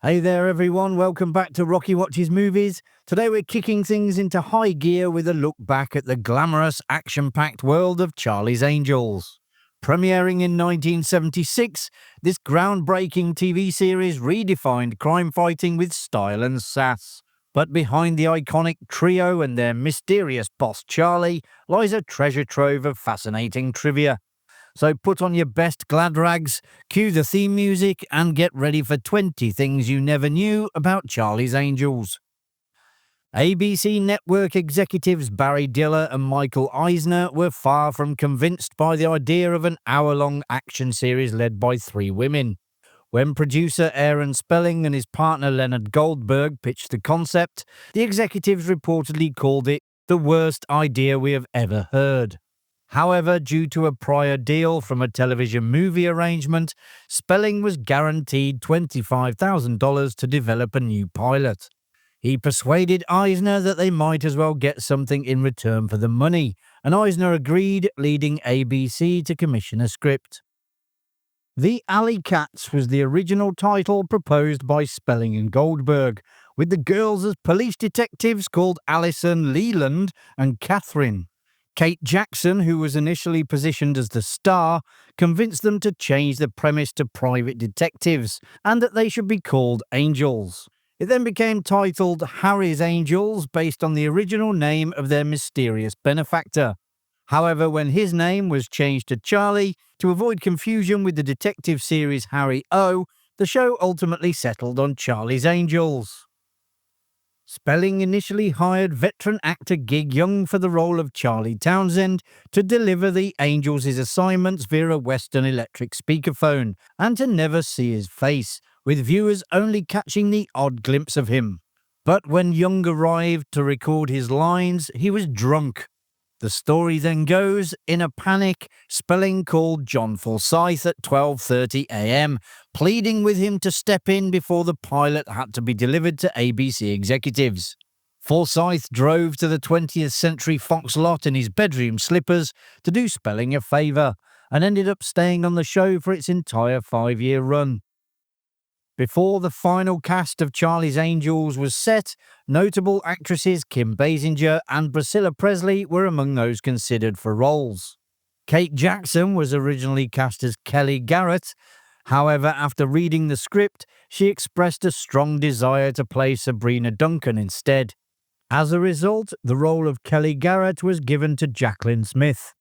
Hey there everyone, welcome back to Rocky Watches Movies. Today we're kicking things into high gear with a look back at the glamorous, action-packed world of Charlie's Angels. Premiering in 1976, this groundbreaking TV series redefined crime fighting with style and sass. But behind the iconic trio and their mysterious boss Charlie lies a treasure trove of fascinating trivia. So put on your best glad rags, cue the theme music, and get ready for 20 things you never knew about Charlie's Angels. ABC network executives Barry Diller and Michael Eisner were far from convinced by the idea of an hour-long action series led by three women. When producer Aaron Spelling and his partner Leonard Goldberg pitched the concept, the executives reportedly called it the worst idea we have ever heard. However, due to a prior deal from a television movie arrangement, Spelling was guaranteed $25,000 to develop a new pilot. He persuaded Eisner that they might as well get something in return for the money, and Eisner agreed, leading ABC to commission a script. The Alley Cats was the original title proposed by Spelling and Goldberg, with the girls as police detectives called Alison Leland and Catherine. Kate Jackson, who was initially positioned as the star, convinced them to change the premise to private detectives and that they should be called Angels. It then became titled Harry's Angels based on the original name of their mysterious benefactor. However, when his name was changed to Charlie, to avoid confusion with the detective series Harry O, the show ultimately settled on Charlie's Angels. Spelling initially hired veteran actor Gig Young for the role of Charlie Townsend to deliver the Angels' assignments via a Western Electric speakerphone and to never see his face, with viewers only catching the odd glimpse of him. But when Young arrived to record his lines, he was drunk. The story then goes, in a panic, Spelling called John Forsyth at 12:30 a.m., pleading with him to step in before the pilot had to be delivered to ABC executives. Forsyth drove to the 20th Century Fox lot in his bedroom slippers to do Spelling a favour, and ended up staying on the show for its entire 5-year run. Before the final cast of Charlie's Angels was set, notable actresses Kim Basinger and Priscilla Presley were among those considered for roles. Kate Jackson was originally cast as Kelly Garrett. However, after reading the script, she expressed a strong desire to play Sabrina Duncan instead. As a result, the role of Kelly Garrett was given to Jacqueline Smith.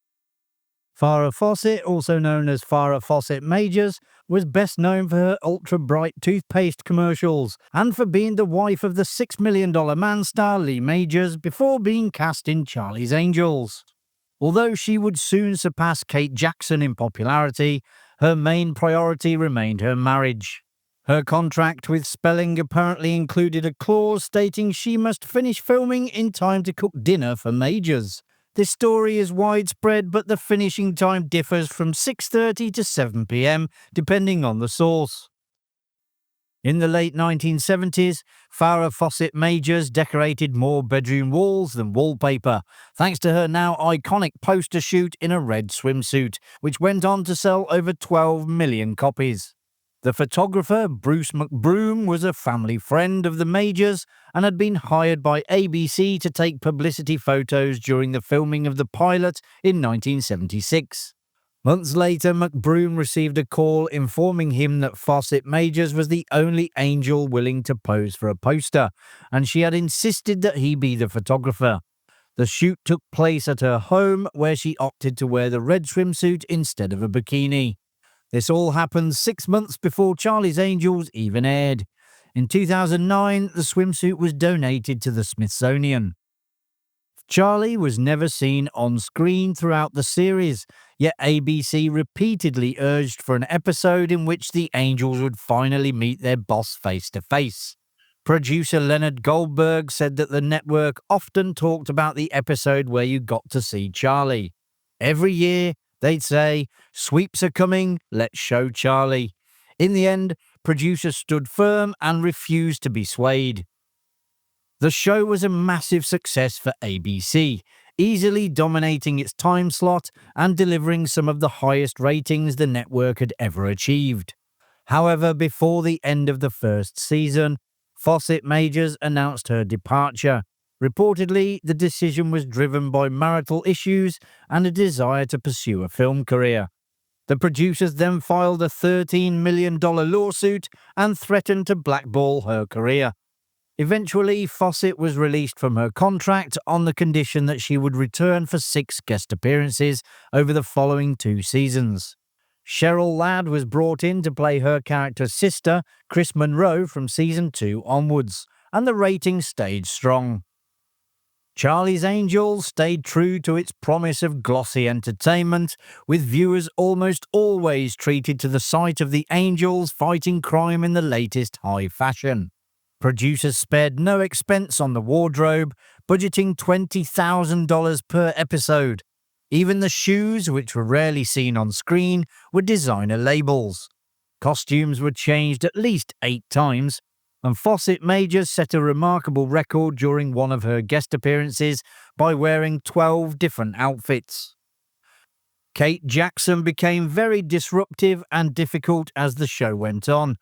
Farrah Fawcett, also known as Farrah Fawcett Majors, was best known for her ultra-bright toothpaste commercials and for being the wife of the $6 Million Man star Lee Majors before being cast in Charlie's Angels. Although she would soon surpass Kate Jackson in popularity, her main priority remained her marriage. Her contract with Spelling apparently included a clause stating she must finish filming in time to cook dinner for Majors. This story is widespread, but the finishing time differs from 6:30 to 7 p.m, depending on the source. In the late 1970s, Farrah Fawcett Majors decorated more bedroom walls than wallpaper, thanks to her now iconic poster shoot in a red swimsuit, which went on to sell over 12 million copies. The photographer, Bruce McBroom, was a family friend of the Majors and had been hired by ABC to take publicity photos during the filming of the pilot in 1976. Months later, McBroom received a call informing him that Fawcett Majors was the only angel willing to pose for a poster, and she had insisted that he be the photographer. The shoot took place at her home, where she opted to wear the red swimsuit instead of a bikini. This all happened 6 months before Charlie's Angels even aired. In 2009, the swimsuit was donated to the Smithsonian. Charlie was never seen on screen throughout the series, yet ABC repeatedly urged for an episode in which the Angels would finally meet their boss face to face. Producer Leonard Goldberg said that the network often talked about the episode where you got to see Charlie. Every year, they'd say, "Sweeps are coming, let's show Charlie." In the end, producers stood firm and refused to be swayed. The show was a massive success for ABC, easily dominating its time slot and delivering some of the highest ratings the network had ever achieved. However, before the end of the first season, Fawcett Majors announced her departure. Reportedly, the decision was driven by marital issues and a desire to pursue a film career. The producers then filed a $13 million lawsuit and threatened to blackball her career. Eventually, Fawcett was released from her contract on the condition that she would return for 6 guest appearances over the following 2 seasons. Cheryl Ladd was brought in to play her character's sister, Chris Monroe, from season 2 onwards, and the ratings stayed strong. Charlie's Angels stayed true to its promise of glossy entertainment, with viewers almost always treated to the sight of the angels fighting crime in the latest high fashion. Producers spared no expense on the wardrobe, budgeting $20,000 per episode. Even the shoes, which were rarely seen on screen, were designer labels. Costumes were changed at least 8 times, and Fawcett Majors set a remarkable record during one of her guest appearances by wearing 12 different outfits. Kate Jackson became very disruptive and difficult as the show went on.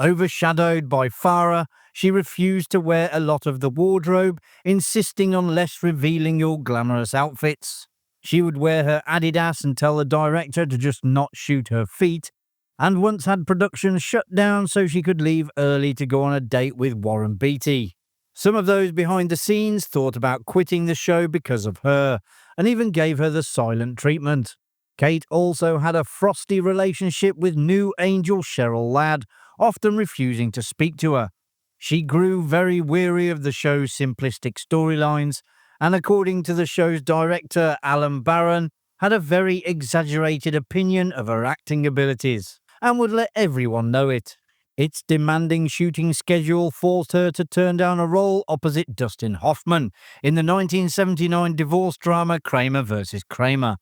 Overshadowed by Farrah, she refused to wear a lot of the wardrobe, insisting on less revealing your glamorous outfits. She would wear her Adidas and tell the director to just not shoot her feet, and once had production shut down so she could leave early to go on a date with Warren Beatty. Some of those behind the scenes thought about quitting the show because of her, and even gave her the silent treatment. Kate also had a frosty relationship with new angel Cheryl Ladd, often refusing to speak to her. She grew very weary of the show's simplistic storylines, and according to the show's director, Alan Barron, had a very exaggerated opinion of her acting abilities, and would let everyone know it. Its demanding shooting schedule forced her to turn down a role opposite Dustin Hoffman in the 1979 divorce drama Kramer vs. Kramer.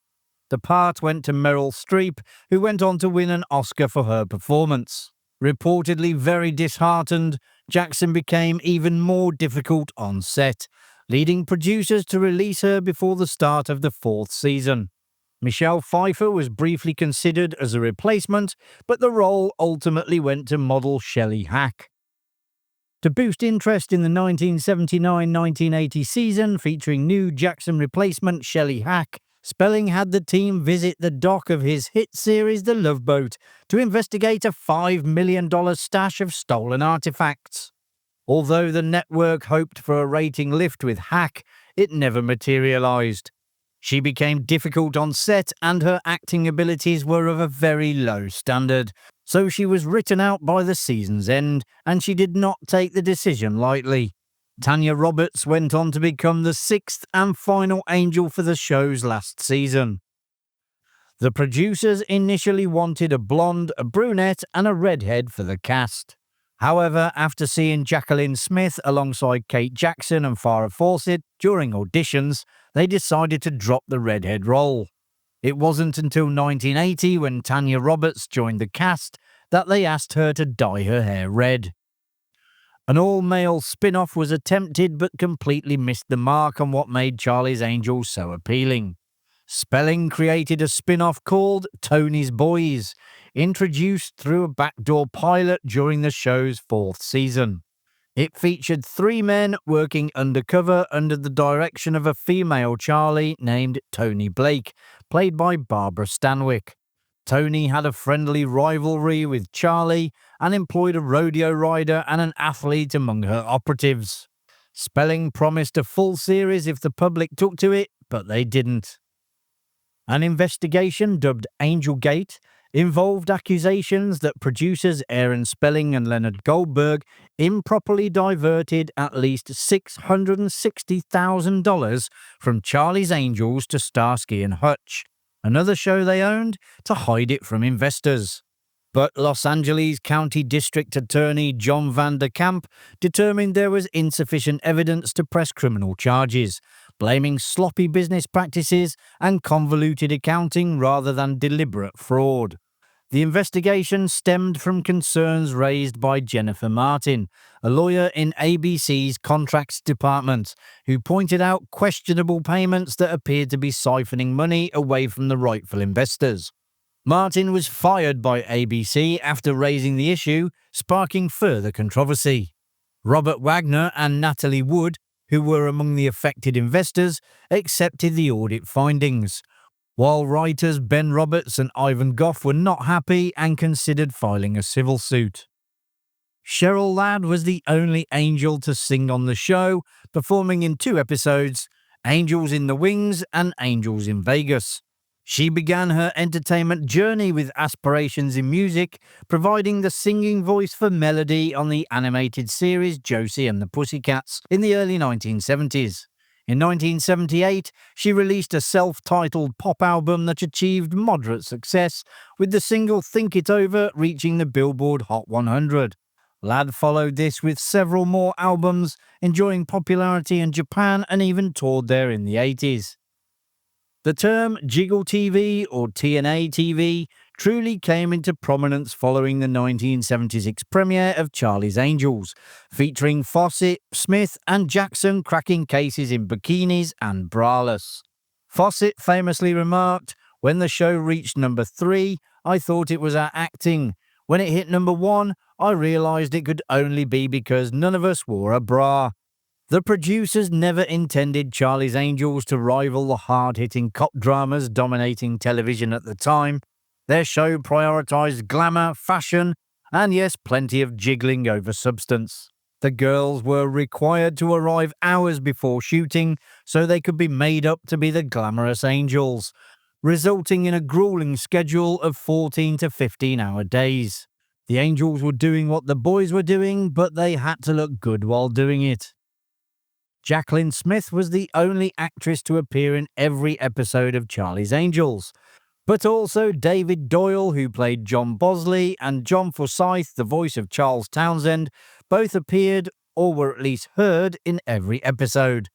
The part went to Meryl Streep, who went on to win an Oscar for her performance. Reportedly very disheartened, Jackson became even more difficult on set, leading producers to release her before the start of the 4th season. Michelle Pfeiffer was briefly considered as a replacement, but the role ultimately went to model Shelley Hack. To boost interest in the 1979-1980 season featuring new Jackson replacement Shelley Hack, Spelling had the team visit the dock of his hit series The Love Boat to investigate a $5 million stash of stolen artifacts. Although the network hoped for a rating lift with Hack, it never materialized. She became difficult on set and her acting abilities were of a very low standard, so she was written out by the season's end, and she did not take the decision lightly. Tanya Roberts went on to become the 6th and final angel for the show's last season. The producers initially wanted a blonde, a brunette and a redhead for the cast. However, after seeing Jacqueline Smith alongside Kate Jackson and Farrah Fawcett during auditions, they decided to drop the redhead role. It wasn't until 1980, when Tanya Roberts joined the cast, that they asked her to dye her hair red. An all-male spin-off was attempted but completely missed the mark on what made Charlie's Angels so appealing. Spelling created a spin-off called Tony's Boys, introduced through a backdoor pilot during the show's 4th season. It featured 3 men working undercover under the direction of a female Charlie named Tony Blake, played by Barbara Stanwyck. Tony had a friendly rivalry with Charlie and employed a rodeo rider and an athlete among her operatives. Spelling promised a full series if the public took to it, but they didn't. An investigation dubbed Angelgate involved accusations that producers Aaron Spelling and Leonard Goldberg improperly diverted at least $660,000 from Charlie's Angels to Starsky and Hutch, another show they owned, to hide it from investors. But Los Angeles County District Attorney John Van der Kamp determined there was insufficient evidence to press criminal charges, blaming sloppy business practices and convoluted accounting rather than deliberate fraud. The investigation stemmed from concerns raised by Jennifer Martin, a lawyer in ABC's contracts department, who pointed out questionable payments that appeared to be siphoning money away from the rightful investors. Martin was fired by ABC after raising the issue, sparking further controversy. Robert Wagner and Natalie Wood, who were among the affected investors, accepted the audit findings, while writers Ben Roberts and Ivan Goff were not happy and considered filing a civil suit. Cheryl Ladd was the only angel to sing on the show, performing in 2 episodes, Angels in the Wings and Angels in Vegas. She began her entertainment journey with aspirations in music, providing the singing voice for Melody on the animated series Josie and the Pussycats in the early 1970s. In 1978, she released a self-titled pop album that achieved moderate success, with the single Think It Over reaching the Billboard Hot 100. Ladd followed this with several more albums, enjoying popularity in Japan and even toured there in the 80s. The term Jiggle TV or TNA TV truly came into prominence following the 1976 premiere of Charlie's Angels, featuring Fawcett, Smith and Jackson cracking cases in bikinis and braless. Fawcett famously remarked, "When the show reached number 3, I thought it was our acting. When it hit number 1, I realised it could only be because none of us wore a bra." The producers never intended Charlie's Angels to rival the hard-hitting cop dramas dominating television at the time. Their show prioritised glamour, fashion, and yes, plenty of jiggling over substance. The girls were required to arrive hours before shooting so they could be made up to be the glamorous angels, resulting in a grueling schedule of 14 to 15-hour days. The angels were doing what the boys were doing, but they had to look good while doing it. Jacqueline Smith was the only actress to appear in every episode of Charlie's Angels, but also David Doyle, who played John Bosley, and John Forsythe, the voice of Charles Townsend, both appeared, or were at least heard, in every episode.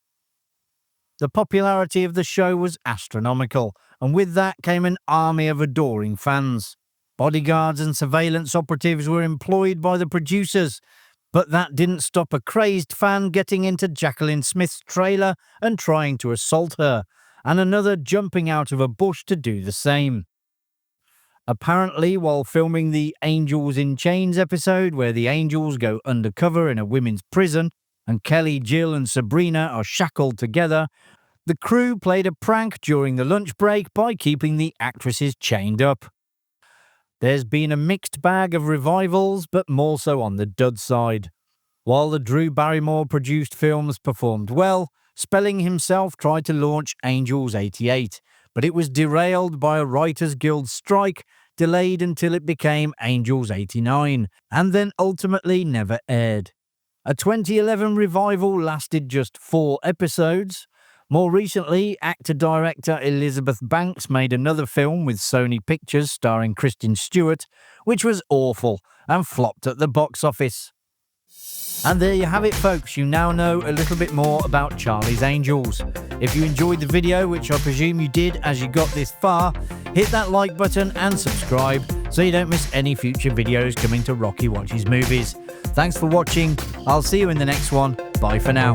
The popularity of the show was astronomical, and with that came an army of adoring fans. Bodyguards and surveillance operatives were employed by the producers, but that didn't stop a crazed fan getting into Jacqueline Smith's trailer and trying to assault her, and another jumping out of a bush to do the same. Apparently, while filming the Angels in Chains episode, where the angels go undercover in a women's prison and Kelly, Jill and Sabrina are shackled together, the crew played a prank during the lunch break by keeping the actresses chained up. There's been a mixed bag of revivals, but more so on the dud side. While the Drew Barrymore-produced films performed well, Spelling himself tried to launch Angels 88, but it was derailed by a Writers Guild strike, delayed until it became Angels 89, and then ultimately never aired. A 2011 revival lasted just 4 episodes. More recently, actor-director Elizabeth Banks made another film with Sony Pictures starring Kristen Stewart, which was awful and flopped at the box office. And there you have it, folks. You now know a little bit more about Charlie's Angels. If you enjoyed the video, which I presume you did as you got this far, hit that like button and subscribe so you don't miss any future videos coming to Rocky Watches Movies. Thanks for watching. I'll see you in the next one. Bye for now.